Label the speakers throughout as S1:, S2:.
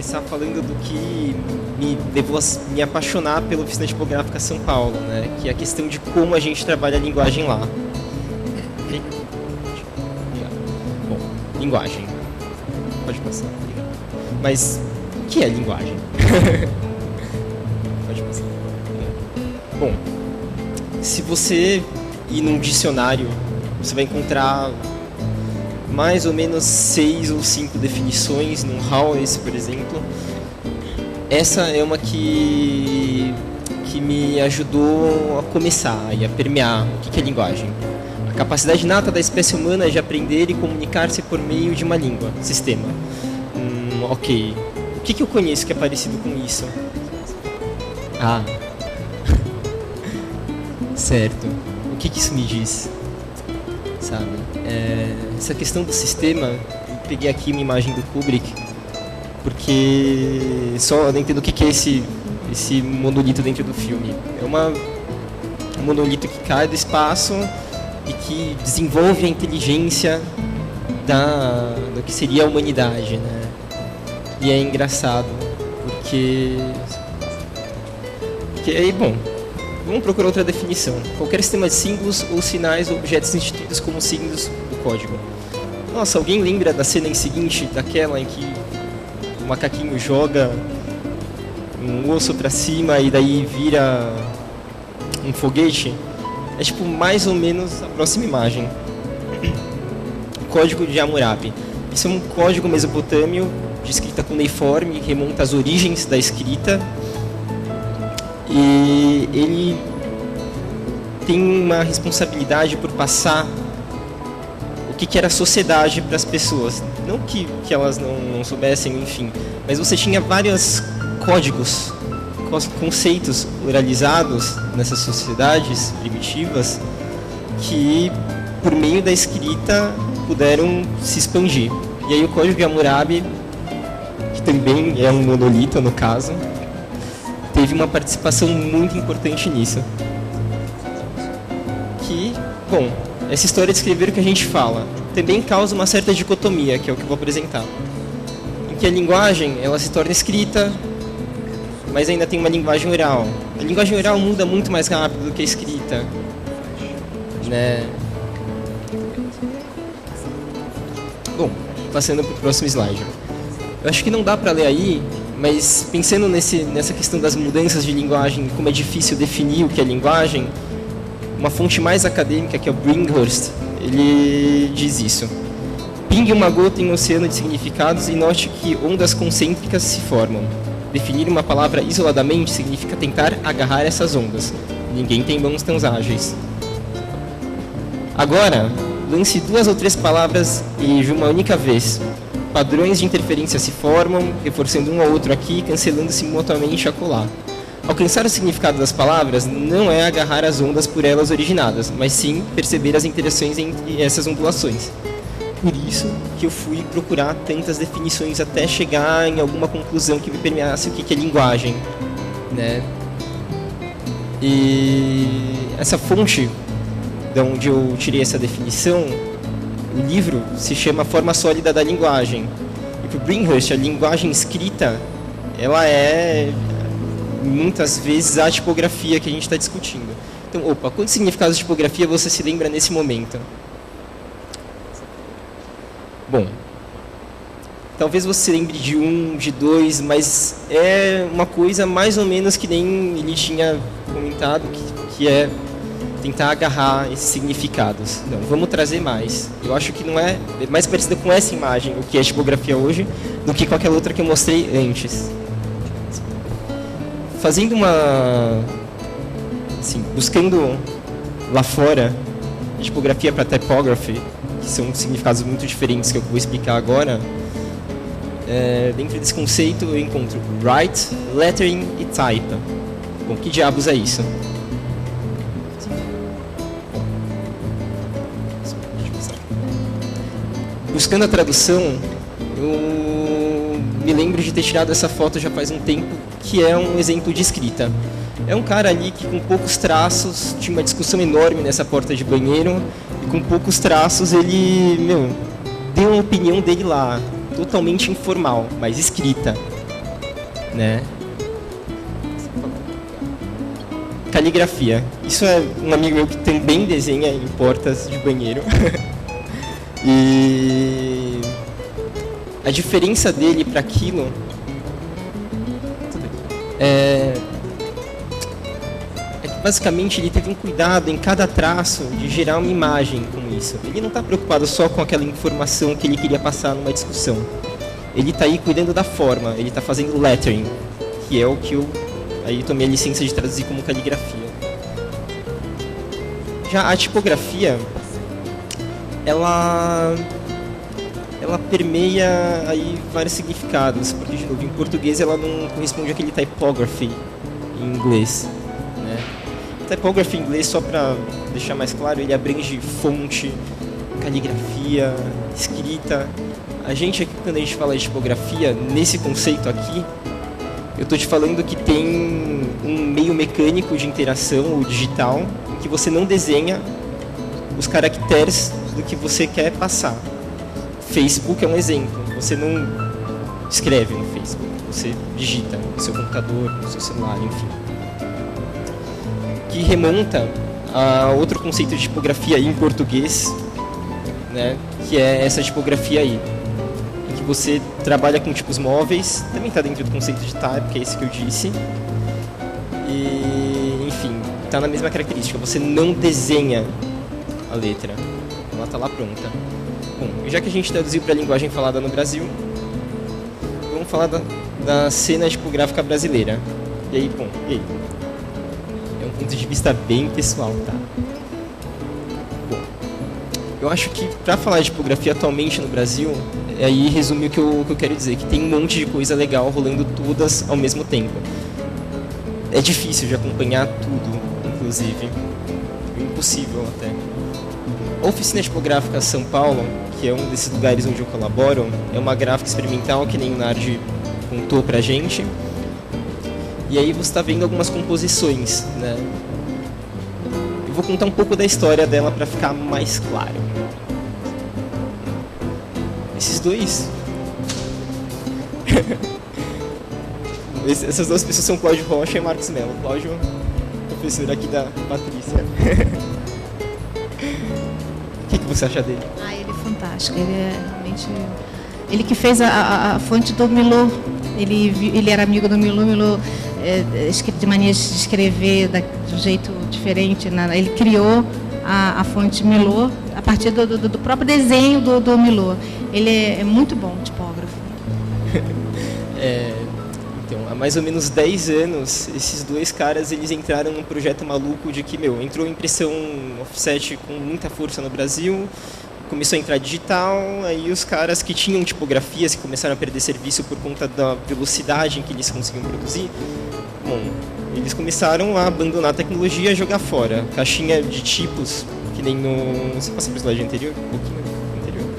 S1: começar falando do que me levou a me apaixonar pela Oficina Tipográfica São Paulo, né? Que é a questão de como a gente trabalha a linguagem lá. Ok? Bom, linguagem. Pode passar. Mas o que é linguagem? Pode passar. Bom, se você ir num dicionário, você vai encontrar mais ou menos 6 ou 5 definições num Howes, por exemplo. Essa é uma que me ajudou a começar e a permear o que é linguagem. A capacidade inata da espécie humana é de aprender e comunicar-se por meio de uma língua, sistema. Ok. O que eu conheço que é parecido com isso? Ah. Certo. O que isso me diz? Sabe? Essa questão do sistema, eu peguei aqui uma imagem do Kubrick, porque só eu não entendo o que é esse monolito dentro do filme. É um monolito que cai do espaço e que desenvolve a inteligência do que seria a humanidade, né? E é engraçado, porque aí, bom, vamos procurar outra definição. Qualquer sistema de símbolos ou sinais ou objetos instituídos como signos do código. Nossa, alguém lembra da cena em seguinte, daquela em que o macaquinho joga um osso para cima e daí vira um foguete? É tipo mais ou menos a próxima imagem. Código de Hammurabi. Isso é um código mesopotâmio de escrita cuneiforme, que remonta às origens da escrita. E ele tem uma responsabilidade por passar o que era a sociedade para as pessoas. Não que elas não soubessem, enfim. Mas você tinha vários códigos, conceitos oralizados nessas sociedades primitivas que, por meio da escrita, puderam se expandir. E aí o Código de Hammurabi, que também é um monolito no caso, teve uma participação muito importante nisso. Que, bom, essa história de escrever o que a gente fala também causa uma certa dicotomia, que é o que eu vou apresentar. Em que a linguagem, ela se torna escrita, mas ainda tem uma linguagem oral. A linguagem oral muda muito mais rápido do que a escrita, né? Bom, passando para o próximo slide. Eu acho que não dá para ler aí, mas pensando nessa questão das mudanças de linguagem, como é difícil definir o que é linguagem, uma fonte mais acadêmica, que é o Brinkhorst, ele diz isso. Pingue uma gota em um oceano de significados e note que ondas concêntricas se formam. Definir uma palavra isoladamente significa tentar agarrar essas ondas. Ninguém tem mãos tão ágeis. Agora, lance 2 ou 3 palavras e de uma única vez. Padrões de interferência se formam, reforçando um ao outro aqui, cancelando-se mutuamente acolá. Alcançar o significado das palavras não é agarrar as ondas por elas originadas, mas sim perceber as interações entre essas ondulações. Por isso que eu fui procurar tantas definições até chegar em alguma conclusão que me permeasse o que é linguagem, né? E essa fonte de onde eu tirei essa definição, o livro se chama Forma Sólida da Linguagem. E para o Brinkhorst, a linguagem escrita, ela é muitas vezes a tipografia que a gente está discutindo. Então, quantos significados de tipografia você se lembra nesse momento? Bom, talvez você se lembre de 1, de 2, mas é uma coisa mais ou menos que nem ele tinha comentado, que é tentar agarrar esses significados. Não, vamos trazer mais. Eu acho que não é mais parecido com essa imagem, o que é tipografia hoje, do que qualquer outra que eu mostrei antes. Fazendo assim, buscando lá fora tipografia para typography, que são significados muito diferentes que eu vou explicar agora, dentro desse conceito eu encontro write, lettering e type. Bom, que diabos é isso? Buscando a tradução, eu me lembro de ter tirado essa foto já faz um tempo, que é um exemplo de escrita. É um cara ali que com poucos traços, tinha uma discussão enorme nessa porta de banheiro, e com poucos traços ele, deu a opinião dele lá, totalmente informal, mas escrita. né? Caligrafia. Isso é um amigo meu que também desenha em portas de banheiro. E a diferença dele para aquilo é que basicamente ele teve um cuidado em cada traço de gerar uma imagem com isso. Ele não está preocupado só com aquela informação que ele queria passar numa discussão. Ele está aí cuidando da forma, ele está fazendo lettering, que é o que eu aí tomei a licença de traduzir como caligrafia. Já a tipografia, ela permeia aí vários significados, porque, de novo, em português ela não corresponde àquele typography em inglês, né? Typography em inglês, só para deixar mais claro, ele abrange fonte, caligrafia, escrita. A gente aqui, quando a gente fala de tipografia, nesse conceito aqui, eu estou te falando que tem um meio mecânico de interação, ou digital, em que você não desenha os caracteres do que você quer passar. Facebook é um exemplo. Você não escreve no Facebook, você digita no seu computador, no seu celular, enfim. Que remonta a outro conceito de tipografia em português, né, que é essa tipografia aí. Você trabalha com tipos móveis, também está dentro do conceito de type, que é esse que eu disse. E, enfim, está na mesma característica. Você não desenha a letra, ela está lá pronta. Bom, já que a gente traduziu para a linguagem falada no Brasil, vamos falar da cena tipográfica brasileira. E aí, bom, e aí? É um ponto de vista bem pessoal, tá? Bom, eu acho que para falar de tipografia atualmente no Brasil, aí resume o que eu quero dizer, que tem um monte de coisa legal rolando todas ao mesmo tempo. É difícil de acompanhar tudo, inclusive. Impossível até. A Oficina Tipográfica São Paulo, que é um desses lugares onde eu colaboro, é uma gráfica experimental que nem o Nardi contou pra gente. E aí você está vendo algumas composições, né? Eu vou contar um pouco da história dela para ficar mais claro. Esses dois... Essas duas pessoas são Cláudio Rocha e Marcos Mello. Cláudio, professor aqui da Patrícia. O que você acha dele?
S2: Ele é fantástico. Ele é realmente... Ele que fez a fonte do Milô. Ele era amigo do Milô. Milô de manias de escrever de um jeito diferente. Ele criou a fonte Milô a partir do próprio desenho do Milô. Ele é muito bom tipógrafo.
S1: Então, há mais ou menos 10 anos, esses dois caras eles entraram num projeto maluco de que, entrou impressão offset com muita força no Brasil, começou a entrar digital, aí os caras que tinham tipografias, que começaram a perder serviço por conta da velocidade em que eles conseguiam produzir, eles começaram a abandonar a tecnologia e a jogar fora. Caixinha de tipos, que nem no... Você passa para o slide anterior? Um pouquinho anterior.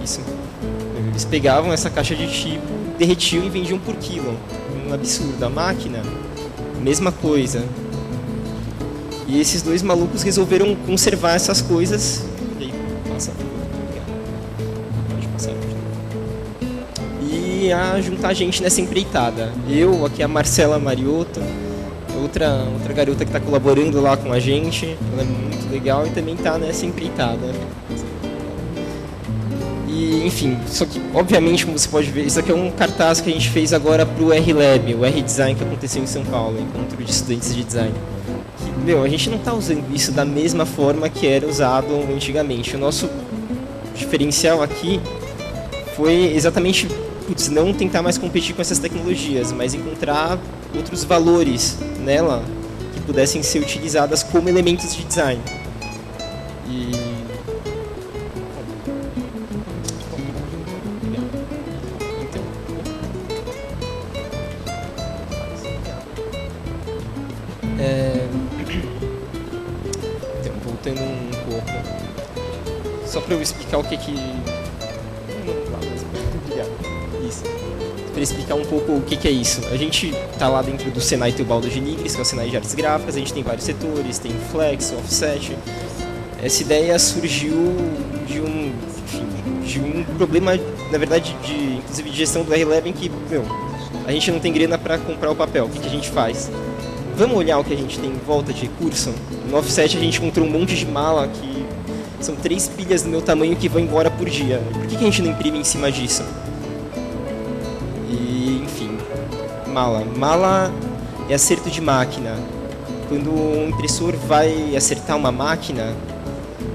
S1: Isso. Eles pegavam essa caixa de tipo, derretiam e vendiam por quilo. Um absurdo. A máquina, mesma coisa. E esses dois malucos resolveram conservar essas coisas. E aí, passa. Pode passar. E a juntar gente nessa empreitada. Eu, aqui a Marcela Mariotto, outra garota que está colaborando lá com a gente. Ela é muito legal e também está nessa empreitada. E, enfim, só que, obviamente, como você pode ver, isso aqui é um cartaz que a gente fez agora para o R-Lab, o R-Design que aconteceu em São Paulo, encontro de estudantes de design. Que, a gente não está usando isso da mesma forma que era usado antigamente. O nosso diferencial aqui foi exatamente, não tentar mais competir com essas tecnologias, mas encontrar outros valores nela que pudessem ser utilizadas como elementos de design. E... Então, voltando um pouco, só para eu explicar o que Obrigado. Isso. Para explicar um pouco o que é isso. A gente está lá dentro do Senai Teobaldo de Nigres, que é o Senai de Artes Gráficas. A gente tem vários setores, tem flex, offset. Essa ideia surgiu de um problema, na verdade, inclusive de gestão do R11, que, A gente não tem grana para comprar o papel, o que a gente faz? Vamos olhar o que a gente tem em volta de recurso? No offset a gente encontrou um monte de mala que são 3 pilhas do meu tamanho que vão embora por dia. Por que a gente não imprime em cima disso? E, enfim, mala. Mala é acerto de máquina. Quando um impressor vai acertar uma máquina,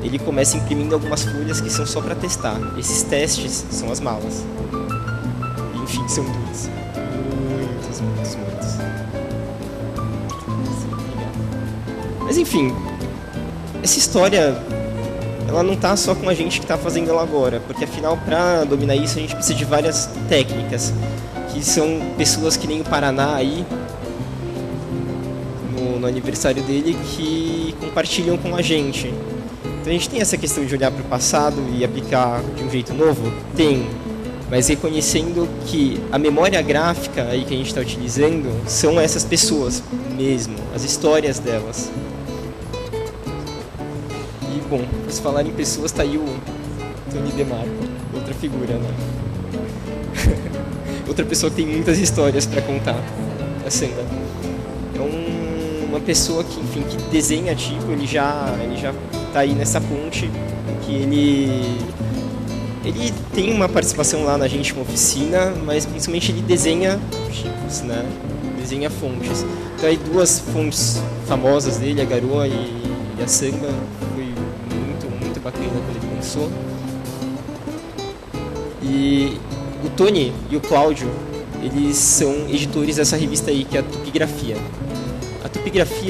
S1: ele começa imprimindo algumas folhas que são só para testar. Esses testes são as malas. E, enfim, são duas. Muitos. Mas enfim, essa história, ela não tá só com a gente que tá fazendo ela agora, porque afinal, para dominar isso, a gente precisa de várias técnicas, que são pessoas que nem o Paraná aí, no aniversário dele, que compartilham com a gente. Então a gente tem essa questão de olhar para o passado e aplicar de um jeito novo? Tem, mas reconhecendo que a memória gráfica aí que a gente está utilizando são essas pessoas mesmo, as histórias delas. E bom, por se falar em pessoas, tá aí o Tony DeMarco, outra figura, né? Outra pessoa que tem muitas histórias para contar, a Sandra. É uma pessoa que, enfim, que desenha tipo, ele já tá aí nessa ponte, que ele tem uma participação lá na gente com oficina, mas principalmente ele desenha tipos, né? Desenha fontes. Então aí 2 fontes famosas dele, a Garoa e a Samba, foi muito bacana quando ele começou. E o Tony e o Cláudio, eles são editores dessa revista aí, que é a Tupigrafia. A Tupigrafia